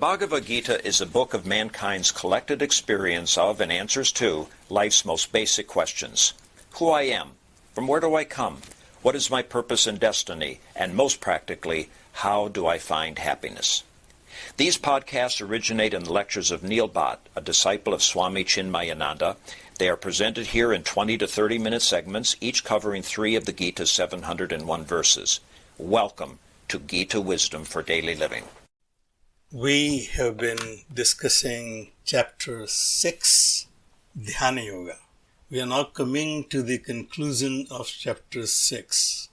Bhagavad Gita is a book of mankind's collected experience of and answers to life's most basic questions. Who I am, from where do I come, what is my purpose and destiny, and most practically, how do I find happiness? These podcasts originate in the lectures of Neil Bhatt, a disciple of Swami Chinmayananda. They are presented here in 20 to 30-minute segments, each covering 3 of the Gita's 701 verses. Welcome to Gita Wisdom for Daily Living. We have been discussing Chapter 6, Dhyana Yoga. We are now coming to the conclusion of Chapter 6.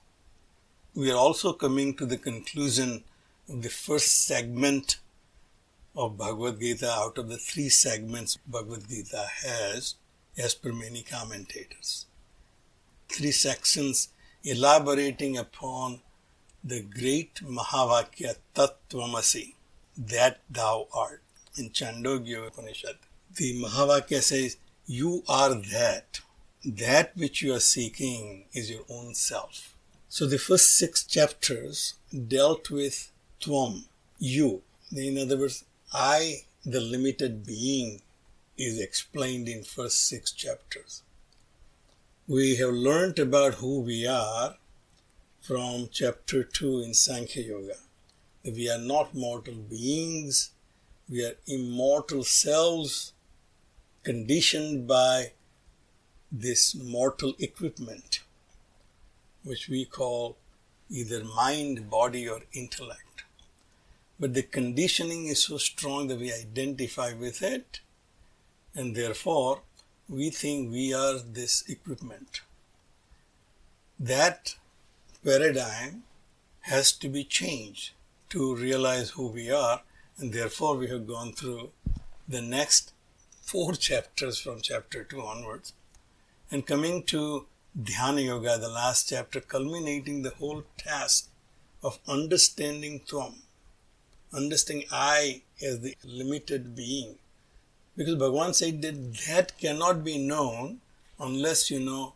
We are also coming to the conclusion of the first segment of Bhagavad Gita out of the 3 segments Bhagavad Gita has, as per many commentators. 3 sections elaborating upon the great Mahavakya Tattvamasi, that thou art. In Chandogya Upanishad, the Mahavakya says, you are that. That which you are seeking is your own self. So the first 6 chapters dealt with Tvam, you. In other words, I, the limited being, is explained in first 6 chapters. We have learnt about who we are from chapter 2 in Sankhya Yoga. We are not mortal beings, we are immortal selves conditioned by this mortal equipment, which we call either mind, body, or intellect. But the conditioning is so strong that we identify with it, and therefore we think we are this equipment. That paradigm has to be changed to realize who we are, and therefore we have gone through the next 4 chapters from chapter 2 onwards, and coming to Dhyana Yoga, the last chapter, culminating the whole task of understanding Tvam, understanding I as the limited being. Because Bhagavan said that cannot be known unless you know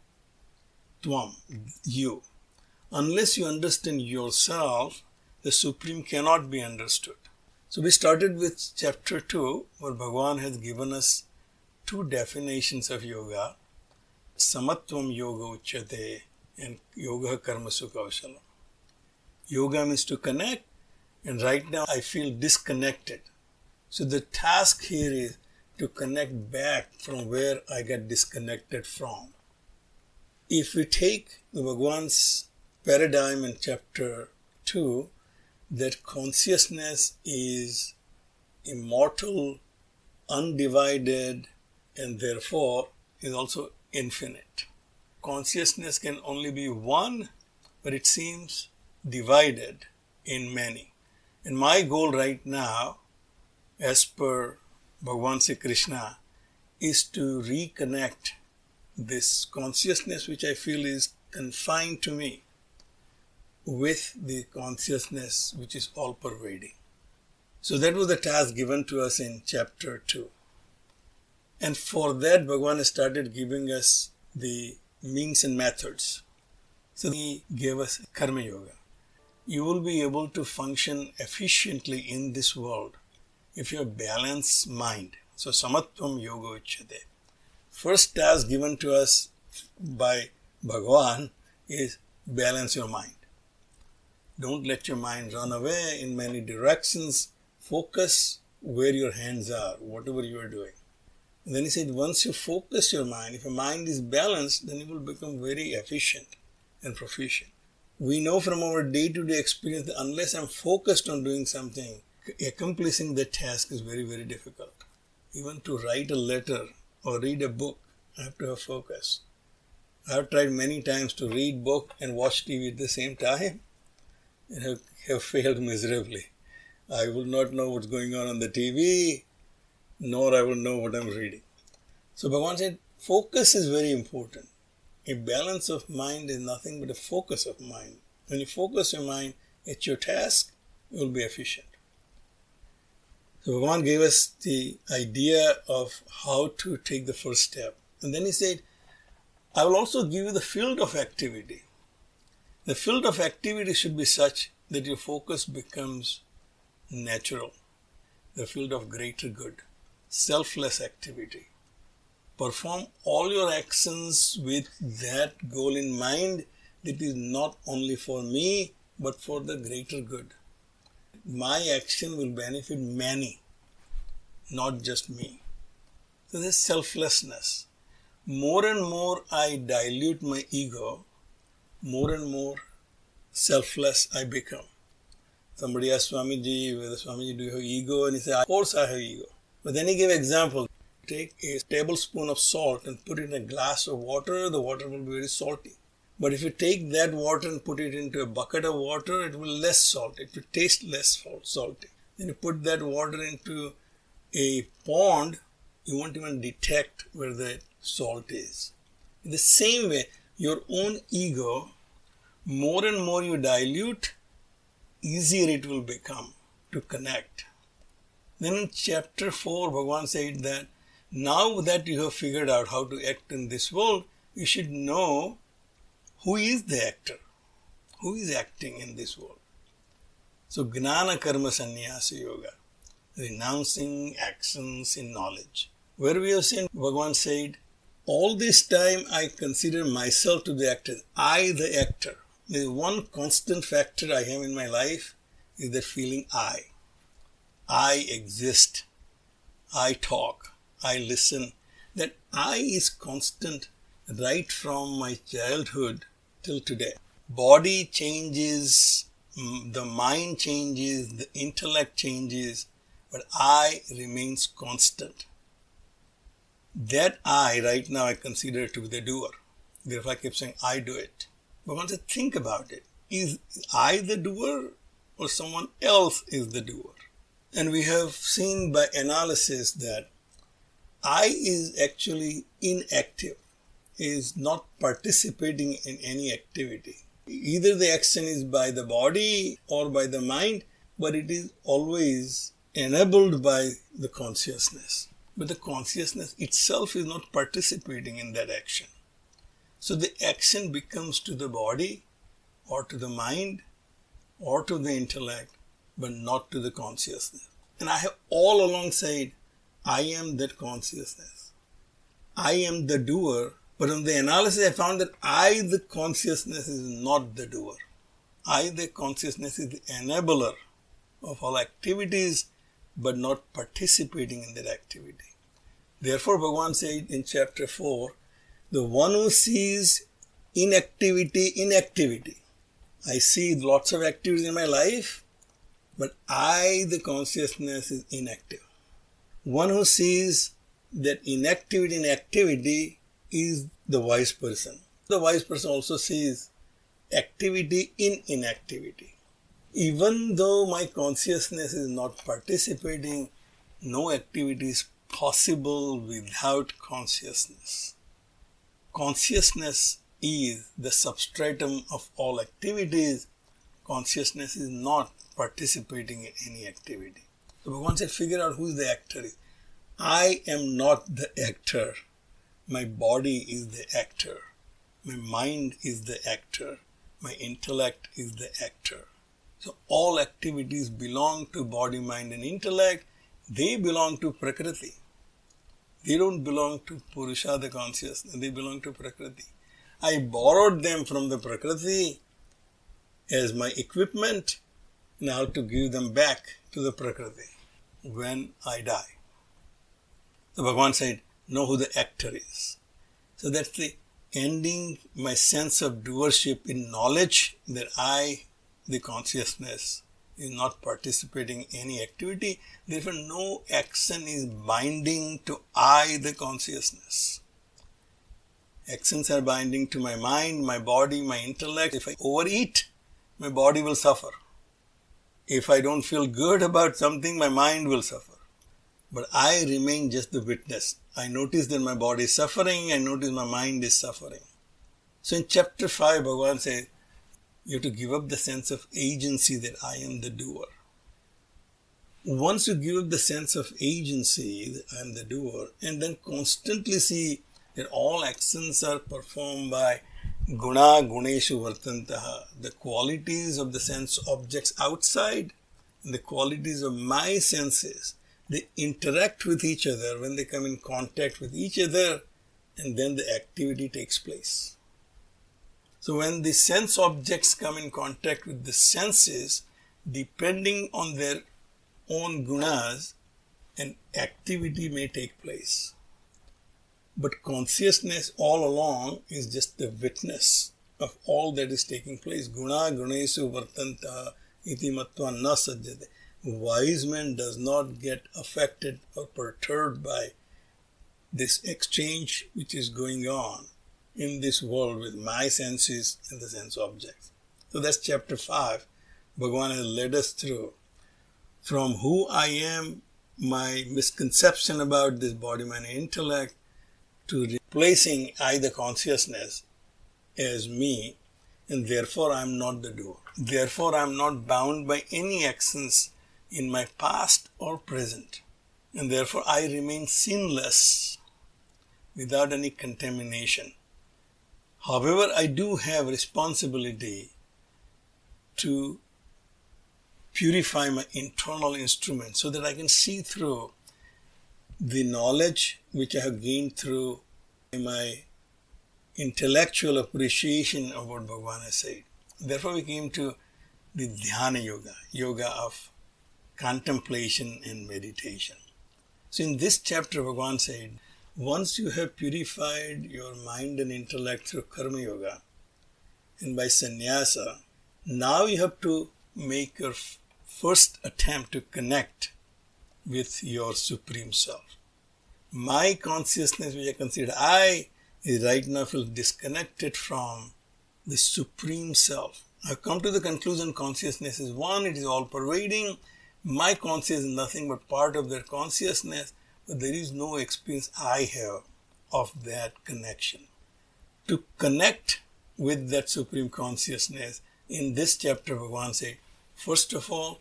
Tvam, you. Unless you understand yourself, the Supreme cannot be understood. So we started with chapter 2, where Bhagavan has given us 2 definitions of yoga, Samatvam Yoga Uchyate and Yoga Karma Sukha. Yoga means to connect, and right now I feel disconnected. So the task here is to connect back from where I got disconnected from. If we take the Bhagavan's paradigm in chapter 2, that consciousness is immortal, undivided, and therefore is also infinite. Consciousness can only be one, but it seems divided in many. And my goal right now, as per Bhagavan Sri Krishna, is to reconnect this consciousness which I feel is confined to me with the consciousness which is all-pervading. So that was the task given to us in chapter 2. And for that, Bhagavan started giving us the means and methods. So he gave us Karma Yoga. You will be able to function efficiently in this world if you have balanced mind. So Samatvam Yoga Uchyate. First task given to us by Bhagavan is balance your mind. Don't let your mind run away in many directions. Focus where your hands are, whatever you are doing. And then he said, once you focus your mind, if your mind is balanced, then you will become very efficient and proficient. We know from our day-to-day experience that unless I'm focused on doing something, accomplishing the task is very, very difficult. Even to write a letter or read a book, I have to have focus. I have tried many times to read book and watch TV at the same time, and have failed miserably. I will not know what's going on the TV, nor I will know what I'm reading. So Bhagavan said, focus is very important. A balance of mind is nothing but a focus of mind. When you focus your mind at your task, you will be efficient. So Bhagavan gave us the idea of how to take the first step. And then he said, I will also give you the field of activity. The field of activity should be such that your focus becomes natural. the field of greater good, selfless activity. Perform all your actions with that goal in mind, that is not only for me, but for the greater good. My action will benefit many, not just me. So this selflessness. More and more I dilute my ego, more and more selfless I become. Somebody asked Swamiji, whether Swamiji, do you have ego? And he said, of course I have ego. But then he gave example. Take a tablespoon of salt and put it in a glass of water, the water will be very salty. But if you take that water and put it into a bucket of water, it will be less salty. It will taste less salty. Then you put that water into a pond, you won't even detect where the salt is. In the same way, your own ego, more and more you dilute, easier it will become to connect. Then in chapter 4, Bhagavan said that now that you have figured out how to act in this world, you should know who is the actor, who is acting in this world. So, Gnana Karma Sannyasa Yoga, renouncing actions in knowledge. Where we have seen, Bhagavan said, all this time I consider myself to the actor, I the actor. There is one constant factor I have in my life, is that feeling I. I exist, I talk, I listen. That I is constant right from my childhood till today. Body changes, the mind changes, the intellect changes, but I remains constant. That I, right now, I consider to be the doer. Therefore, I keep saying, I do it. But once I think about it, is I the doer or someone else is the doer? And we have seen by analysis that I is actually inactive, is not participating in any activity. Either the action is by the body or by the mind, but it is always enabled by the consciousness. But the consciousness itself is not participating in that action. So the action becomes to the body or to the mind or to the intellect, but not to the consciousness. And I have all along said, I am that consciousness. I am the doer. But on the analysis, I found that I, the consciousness, is not the doer. I, the consciousness, is the enabler of all activities, but not participating in that activity. Therefore, Bhagavan said in chapter 4, the one who sees inactivity. I see lots of activities in my life, but I, the consciousness, is inactive. One who sees that inactivity in activity is the wise person. The wise person also sees activity in inactivity. Even though my consciousness is not participating, no activity is possible without consciousness. Consciousness is the substratum of all activities. Consciousness is not participating in any activity. So once I figure out who is the actor, I am not the actor. My body is the actor. My mind is the actor. My intellect is the actor. So all activities belong to body, mind and intellect. They belong to Prakriti. They don't belong to Purusha, the consciousness. They belong to Prakriti. I borrowed them from the Prakriti as my equipment. Now to give them back to the Prakriti when I die. So Bhagavan said, know who the actor is. So that's the ending my sense of doership in knowledge that I, the consciousness, is not participating in any activity. Therefore, no action is binding to I, the consciousness. Actions are binding to my mind, my body, my intellect. If I overeat, my body will suffer. If I don't feel good about something, my mind will suffer. But I remain just the witness. I notice that my body is suffering, I notice my mind is suffering. So in chapter 5, Bhagavan says, you have to give up the sense of agency that I am the doer. Once you give up the sense of agency that I am the doer, and then constantly see that all actions are performed by guna guneshu vartantaha, the qualities of the sense objects outside and the qualities of my senses, they interact with each other, when they come in contact with each other, and then the activity takes place. So when the sense objects come in contact with the senses, depending on their own gunas, an activity may take place. But consciousness all along is just the witness of all that is taking place. Guna gunesu vartanta iti matva na sajjate. Wise man does not get affected or perturbed by this exchange which is going on in this world with my senses and the sense objects. So that's chapter 5. Bhagavan has led us through from who I am, my misconception about this body, mind, and intellect, to replacing I, the consciousness, as me, and therefore I am not the doer. Therefore I am not bound by any actions in my past or present, and therefore I remain sinless without any contamination. However, I do have responsibility to purify my internal instrument so that I can see through the knowledge which I have gained through my intellectual appreciation of what Bhagavan has said. Therefore we came to the Dhyana Yoga, yoga of contemplation and meditation. So in this chapter Bhagavan said, once you have purified your mind and intellect through Karma Yoga and by sannyasa, now you have to make your first attempt to connect with your Supreme Self. My consciousness, which I consider I, is right now feel disconnected from the Supreme Self. I've come to the conclusion consciousness is one, it is all pervading. My consciousness is nothing but part of their consciousness, but there is no experience I have of that connection. To connect with that Supreme Consciousness, in this chapter Bhagavan said, first of all,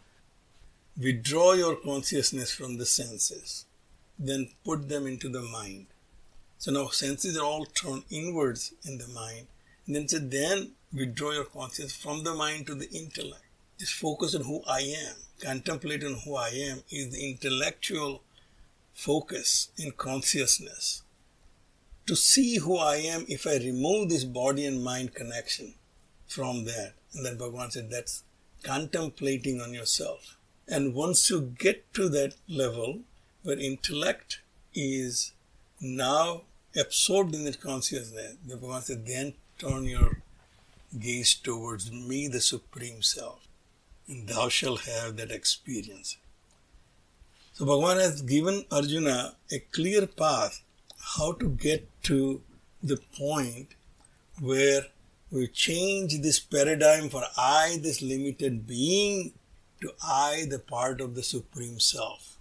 withdraw your consciousness from the senses, then put them into the mind. So now senses are all turned inwards in the mind, and then withdraw your consciousness from the mind to the intellect. Just focus on who I am. Contemplate on who I am is the intellectual focus in consciousness. To see who I am, if I remove this body and mind connection from that, and then Bhagavan said that's contemplating on yourself. And once you get to that level where intellect is now absorbed in that consciousness, the Bhagavan said, then turn your gaze towards me, the Supreme Self, and thou shalt have that experience. So Bhagavan has given Arjuna a clear path how to get to the point where we change this paradigm for I, this limited being, to I, the part of the Supreme Self.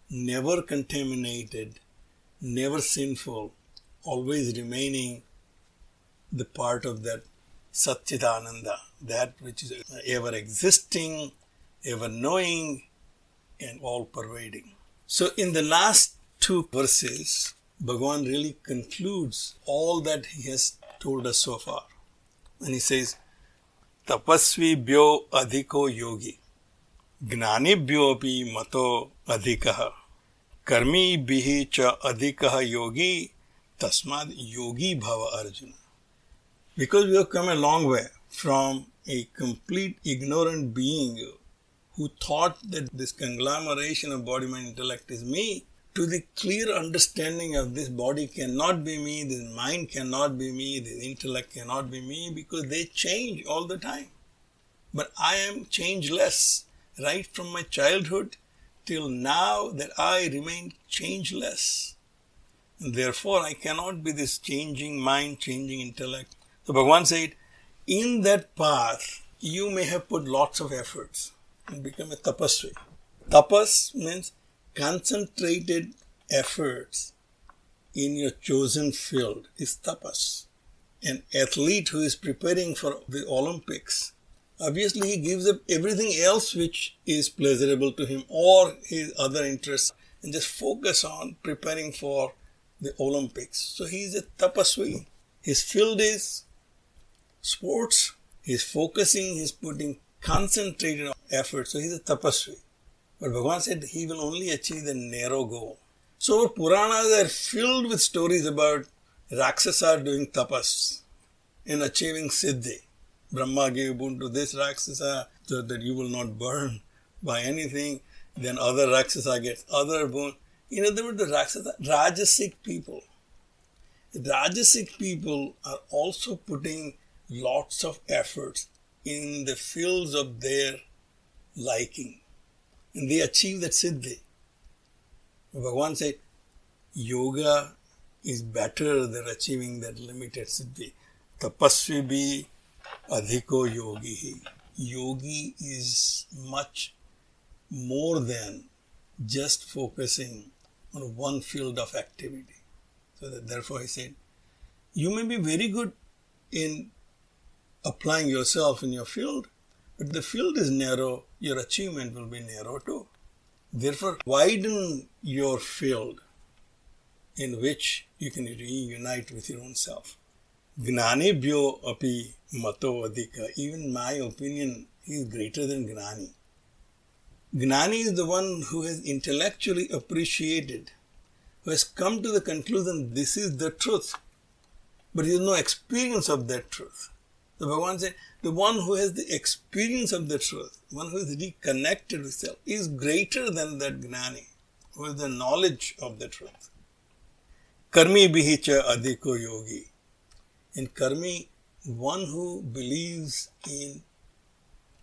Never contaminated, never sinful, always remaining the part of that Satchidananda, that which is ever existing, ever knowing, and all pervading. So in the last two verses, Bhagavan really concludes all that he has told us so far. And he says, Tapasvi bhyo adhiko yogi, gnani bhyo api mato adhikaha, karmi bihi cha adhikaha yogi, tasmad yogi bhava Arjuna. Because we have come a long way from a complete ignorant being who thought that this conglomeration of body, mind, intellect is me, to the clear understanding of this body cannot be me, this mind cannot be me, this intellect cannot be me, because they change all the time. But I am changeless, right from my childhood till now, that I remain changeless. And therefore I cannot be this changing mind, changing intellect. So Bhagavan said, in that path, you may have put lots of efforts and become a tapasvi. Tapas means concentrated efforts in your chosen field is tapas. An athlete who is preparing for the Olympics, obviously he gives up everything else which is pleasurable to him or his other interests and just focus on preparing for the Olympics. So he is a tapasvi. His field is sports. He's focusing, he's putting concentrated effort. So he's a tapasvi. But Bhagavan said he will only achieve the narrow goal. So our Puranas are filled with stories about Rakshasa doing tapas and achieving Siddhi. Brahma gave boon to this Rakshasa so that you will not burn by anything. Then other Rakshasa gets other boon. In other words, the Rakshasa, Rajasic people. Rajasic people are also putting lots of efforts in the fields of their liking. And they achieve that Siddhi. Bhagavan said, yoga is better than achieving that limited Siddhi. Tapasvi bhi adhiko yogi. Yogi is much more than just focusing on one field of activity. So that therefore he said, you may be very good in applying yourself in your field, but the field is narrow, your achievement will be narrow too. Therefore, widen your field in which you can reunite with your own self. Gnanebhyo api mato adhika. Even my opinion is greater than Gnani. Gnani is the one who has intellectually appreciated, who has come to the conclusion this is the truth, but he has no experience of that truth. So Bhagavan said, the one who has the experience of the truth, one who is reconnected with self, is greater than that Gnani, who has the knowledge of the truth. Karmi bihicha adhiko yogi. In Karmi, one who believes in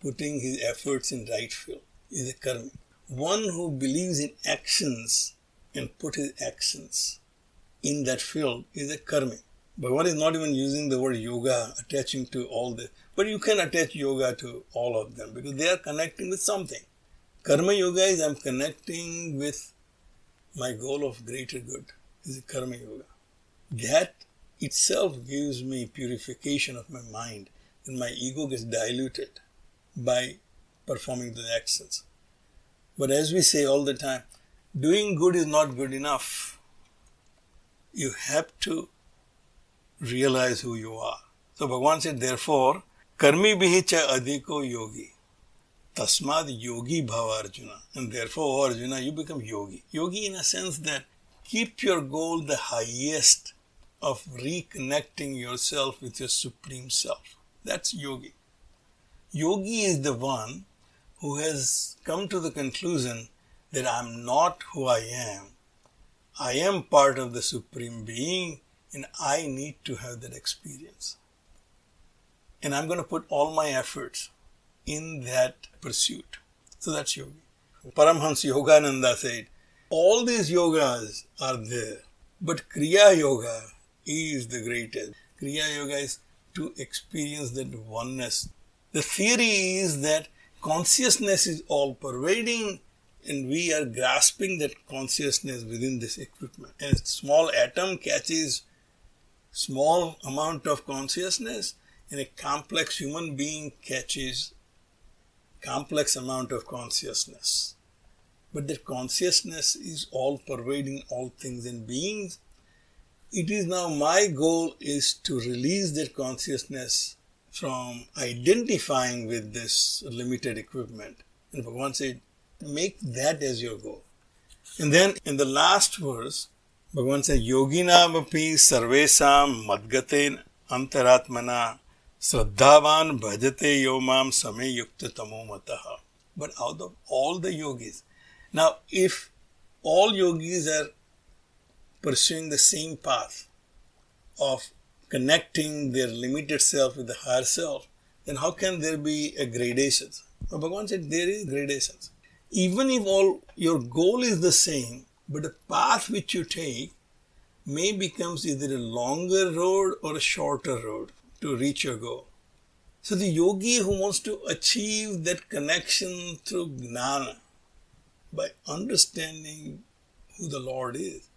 putting his efforts in right field is a Karmi. One who believes in actions and put his actions in that field is a Karmi. Bhagavan is not even using the word yoga, attaching to all this. But you can attach yoga to all of them because they are connecting with something. Karma yoga is I'm connecting with my goal of greater good. This is karma yoga. That itself gives me purification of my mind and my ego gets diluted by performing the actions. But as we say all the time, doing good is not good enough. You have to realize who you are. So Bhagavan said, therefore, karmi bihicha adhiko yogi. Tasmad yogi bhava Arjuna. And therefore, Arjuna, you become yogi. Yogi in a sense that keep your goal the highest of reconnecting yourself with your supreme self. That's yogi. Yogi is the one who has come to the conclusion that I'm not who I am. I am part of the Supreme Being and I need to have that experience. And I'm going to put all my efforts in that pursuit. So that's yogi. Paramhans Yogananda said, all these yogas are there, but Kriya Yoga is the greatest. Kriya Yoga is to experience that oneness. The theory is that consciousness is all pervading and we are grasping that consciousness within this equipment. And a small atom catches small amount of consciousness and a complex human being catches complex amount of consciousness. But that consciousness is all pervading all things and beings. It is now my goal is to release that consciousness from identifying with this limited equipment. And Bhagavan said, make that as your goal. And then in the last verse, Bhagavan said, Yoginam api sarvesam madgaten antaratmana Shraddhavan bhajate yomam same yukta tamo mataha. But out of all the yogis, now if all yogis are pursuing the same path of connecting their limited self with the higher self, then how can there be a gradation? Well, Bhagavan said there is gradations. Even if all your goal is the same, but the path which you take may becomes either a longer road or a shorter road to reach your goal. So the yogi who wants to achieve that connection through jnana, by understanding who the Lord is,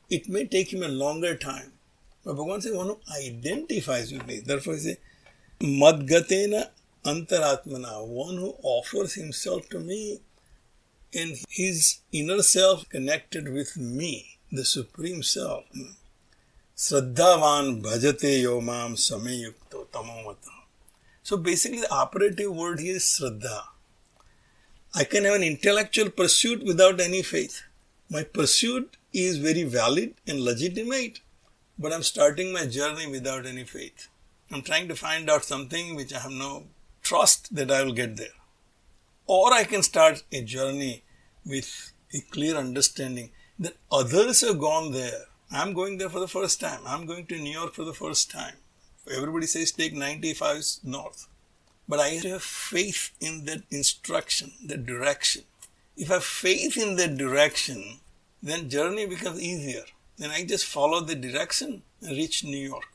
it may take him a longer time. But Bhagavan says, one who identifies with me, therefore he says, madgatena antaratmana, one who offers himself to me and his inner self connected with me, the Supreme Self. Shraddhavan bhajate yomam samyukto tamomata. So basically the operative word here is Shraddha. I can have an intellectual pursuit without any faith. My pursuit is very valid and legitimate, but I'm starting my journey without any faith. I'm trying to find out something which I have no trust that I will get there. Or I can start a journey with a clear understanding that others have gone there. I'm going there for the first time. I'm going to New York for the first time. Everybody says take 95 north. But I have faith in that instruction, that direction. If I have faith in that direction, then journey becomes easier. Then I just follow the direction and reach New York.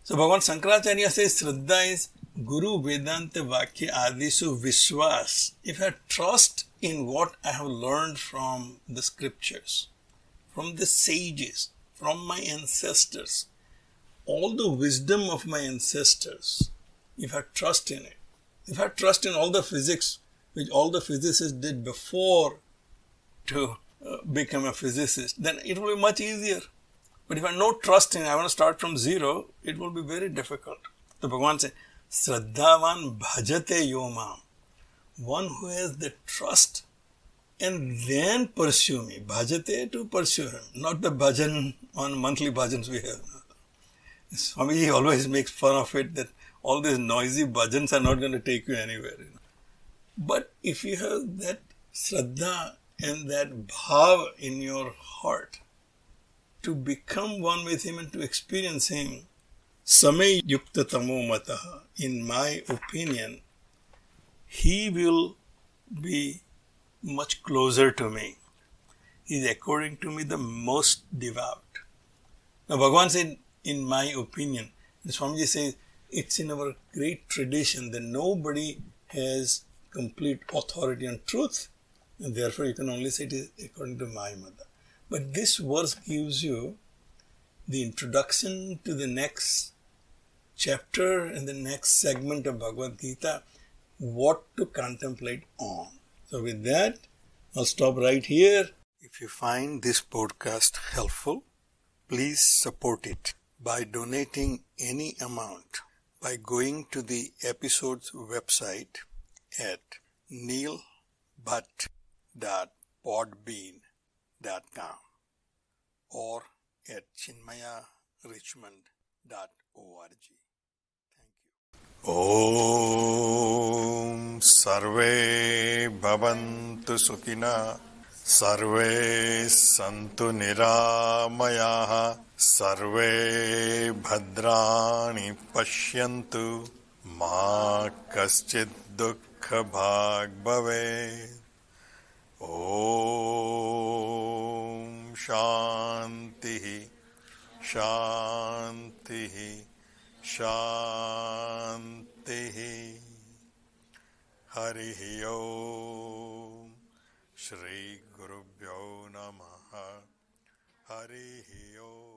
So Bhagavan Shankaracharya says Shraddha is Guru Vedanta Vakya Adisu Vishwas. If I trust in what I have learned from the scriptures, from the sages, from my ancestors, all the wisdom of my ancestors, if I trust in it, if I trust in all the physics which all the physicists did before to become a physicist, then it will be much easier. But if I have no trust in it, I want to start from zero, it will be very difficult. So Bhagavan says, Shraddhavan bhajate yomam. One who has the trust and then pursue me. Bhajate, to pursue him. Not the bhajan on monthly bhajans we have. Swamiji always makes fun of it that all these noisy bhajans are not going to take you anywhere. But if you have that Shraddha and that bhav in your heart, to become one with him and to experience him, samay yukta tamo mataha, in my opinion, he will be much closer to me. He is according to me the most devout. Now Bhagavan said, in my opinion, and Swamiji says, it's in our great tradition that nobody has complete authority on truth, and therefore you can only say it is according to my mother. But this verse gives you the introduction to the next chapter and the next segment of Bhagavad Gita, what to contemplate on. So with that, I'll stop right here. If you find this podcast helpful, please support it by donating any amount by going to the episode's website at neilbhatt.podbean.com or at chinmayarichmond.org. Thank you. Om Sarve Bhavantu Sukhina Sarve Santu Niramayaha Sarve Bhadrani Pashyantu Ma Kaschid Dukkha Bhag Bhave. Om Shanti Shanti Shanti. Harihi Om. Shri Gurubhyo Namaha. Harihi Om.